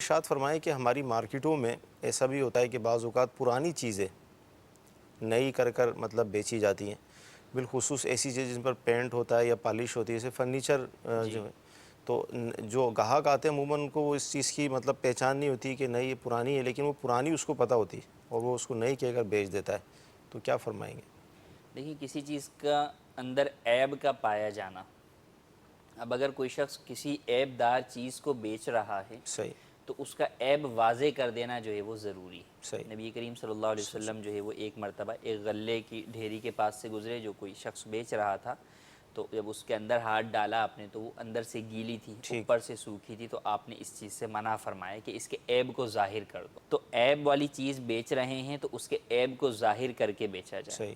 ارشاد فرمائیں کہ ہماری مارکیٹوں میں ایسا بھی ہوتا ہے کہ بعض اوقات پرانی چیزیں نئی کر مطلب بیچی جاتی ہیں، بالخصوص ایسی چیز جن پر پینٹ ہوتا ہے یا پالش ہوتی ہے، جیسے فرنیچر جو ہے، تو جو گاہک آتے ہیں عموماً ان کو وہ اس چیز کی مطلب پہچان نہیں ہوتی کہ نئی یہ پرانی ہے، لیکن وہ پرانی اس کو پتہ ہوتی ہے اور وہ اس کو نئی کہہ کر بیچ دیتا ہے، تو کیا فرمائیں گے؟ دیکھیے کسی چیز کا اندر عیب کا پایا جانا، اب اگر کوئی شخص کسی عیب دار چیز کو بیچ رہا ہے صحیح تو اس کا عیب واضح کر دینا جو ہے وہ ضروری ہے۔ صحیح نبی کریم صلی اللہ علیہ وسلم جو ہے وہ ایک مرتبہ ایک غلے کی ڈھیری کے پاس سے گزرے جو کوئی شخص بیچ رہا تھا، تو جب اس کے اندر ہاتھ ڈالا آپ نے تو وہ اندر سے گیلی تھی، ٹھیک اوپر سے سوکھی تھی، تو آپ نے اس چیز سے منع فرمایا کہ اس کے عیب کو ظاہر کر دو۔ تو عیب والی چیز بیچ رہے ہیں تو اس کے عیب کو ظاہر کر کے بیچا جائے۔ صحیح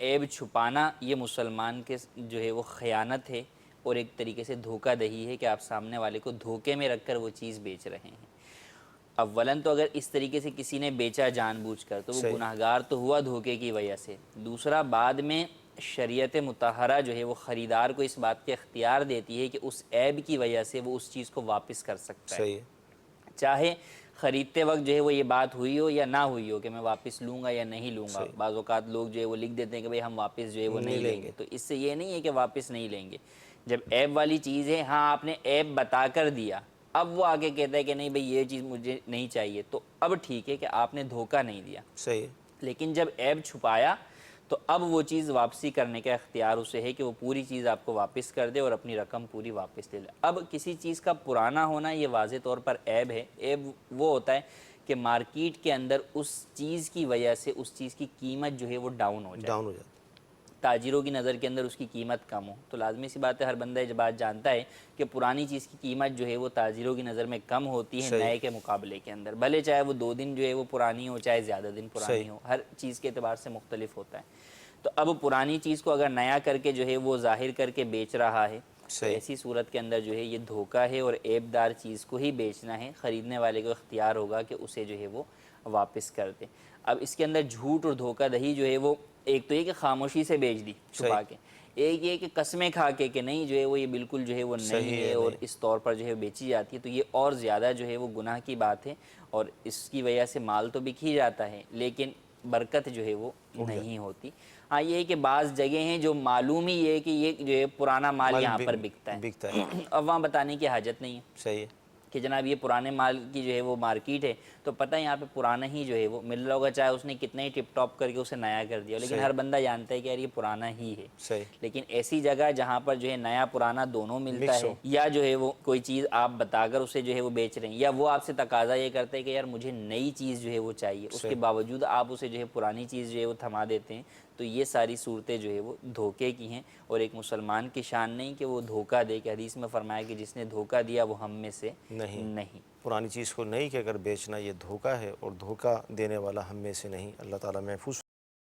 عیب چھپانا یہ مسلمان کے جو ہے وہ خیانت ہے اور ایک طریقے سے دھوکہ دہی ہے کہ آپ سامنے والے کو دھوکے میں رکھ کر وہ چیز بیچ رہے ہیں۔ اولاً تو اگر اس طریقے سے کسی نے بیچا جان بوجھ کر تو وہ صحیح گناہگار تو ہوا دھوکے کی وجہ سے، دوسرا بعد میں شریعت مطہرہ جو ہے وہ خریدار کو اس بات کے اختیار دیتی ہے کہ اس عیب کی وجہ سے وہ اس چیز کو واپس کر سکتا ہے، صحیح چاہے خریدتے وقت جو ہے وہ یہ بات ہوئی ہو یا نہ ہوئی ہو کہ میں واپس لوں گا یا نہیں لوں گا۔ صحیح بعض اوقات لوگ جو ہے وہ لکھ دیتے ہیں کہ بھئی ہم واپس جو ہے وہ نہیں لیں گے، تو اس سے یہ نہیں ہے کہ واپس نہیں لیں گے۔ جب عیب والی چیز ہے، ہاں آپ نے عیب بتا کر دیا، اب وہ آگے کہتا ہے کہ نہیں بھئی یہ چیز مجھے نہیں چاہیے، تو اب ٹھیک ہے کہ آپ نے دھوکہ نہیں دیا۔ صحیح لیکن جب عیب چھپایا تو اب وہ چیز واپسی کرنے کا اختیار اسے ہے کہ وہ پوری چیز آپ کو واپس کر دے اور اپنی رقم پوری واپس لے لے۔ اب کسی چیز کا پرانا ہونا یہ واضح طور پر عیب ہے۔ عیب وہ ہوتا ہے کہ مارکیٹ کے اندر اس چیز کی وجہ سے اس چیز کی قیمت جو ہے وہ ڈاؤن ہو جائے، ڈاؤن ہو جاتا تاجروں کی نظر کے اندر اس کی قیمت کم ہو، تو لازمی سی بات ہے ہر بندہ یہ بات جانتا ہے کہ پرانی چیز کی قیمت جو ہے وہ تاجروں کی نظر میں کم ہوتی ہے صحیح نئے کے مقابلے کے اندر، بھلے چاہے وہ 2 دن جو ہے وہ پرانی ہو چاہے زیادہ دن صحیح پرانی ہو، ہر چیز کے اعتبار سے مختلف ہوتا ہے۔ تو اب پرانی چیز کو اگر نیا کر کے جو ہے وہ ظاہر کر کے بیچ رہا ہے تو صحیح ایسی صورت کے اندر جو ہے یہ دھوکہ ہے اور عیب دار چیز کو ہی بیچنا ہے، خریدنے والے کو اختیار ہوگا کہ اسے جو ہے وہ واپس کر دے۔ اب اس کے اندر جھوٹ اور دھوکہ دہی جو ہے وہ ایک تو یہ کہ خاموشی سے بیچ دی صحیح چھپا کے، ایک یہ کہ قسمیں کھا کے کہ نہیں جو ہے وہ یہ بالکل جو ہے وہ نہیں صحیح ہے ہے اور نہیں اس طور پر جو ہے بیچی جاتی ہے، تو یہ اور زیادہ جو ہے وہ گناہ کی بات ہے اور اس کی وجہ سے مال تو بک ہی جاتا ہے لیکن برکت جو ہے وہ اٹھ نہیں جاتا ہوتی۔ ہاں یہ ہے کہ بعض جگہ ہیں جو معلوم ہی یہ ہے کہ یہ جو ہے پرانا مال مال یہاں پر بکتا بکتا ہے، اب وہاں بتانے کی حاجت نہیں ہے صحیح ہے کہ جناب یہ پرانے مال کی جو ہے وہ مارکیٹ ہے، تو پتہ ہے یہاں پہ پرانا ہی جو ہے وہ مل رہا ہوگا، چاہے اس نے کتنا ہی ٹپ ٹاپ کر کے اسے نیا کر دیا، لیکن صحیح ہر بندہ جانتا ہے کہ یار یہ پرانا ہی ہے۔ صحیح لیکن ایسی جگہ جہاں پر جو ہے نیا پرانا دونوں ملتا مکس ہے، ہو یا جو ہے وہ کوئی چیز آپ بتا کر اسے جو ہے وہ بیچ رہے ہیں، یا وہ آپ سے تقاضا یہ کرتا ہے کہ یار مجھے نئی چیز جو ہے وہ چاہیے، اس کے صحیح باوجود آپ اسے جو ہے پرانی چیز جو ہے وہ تھما دیتے ہیں، تو یہ ساری صورتیں جو ہے وہ دھوکے کی ہیں اور ایک مسلمان کی شان نہیں کہ وہ دھوکہ دے، کہ حدیث میں فرمایا کہ جس نے دھوکہ دیا وہ ہم میں سے نہیں، نہیں۔ پرانی چیز کو نئی کہہ کر بیچنا یہ دھوکہ ہے اور دھوکہ دینے والا ہم میں سے نہیں۔ اللہ تعالیٰ محفوظ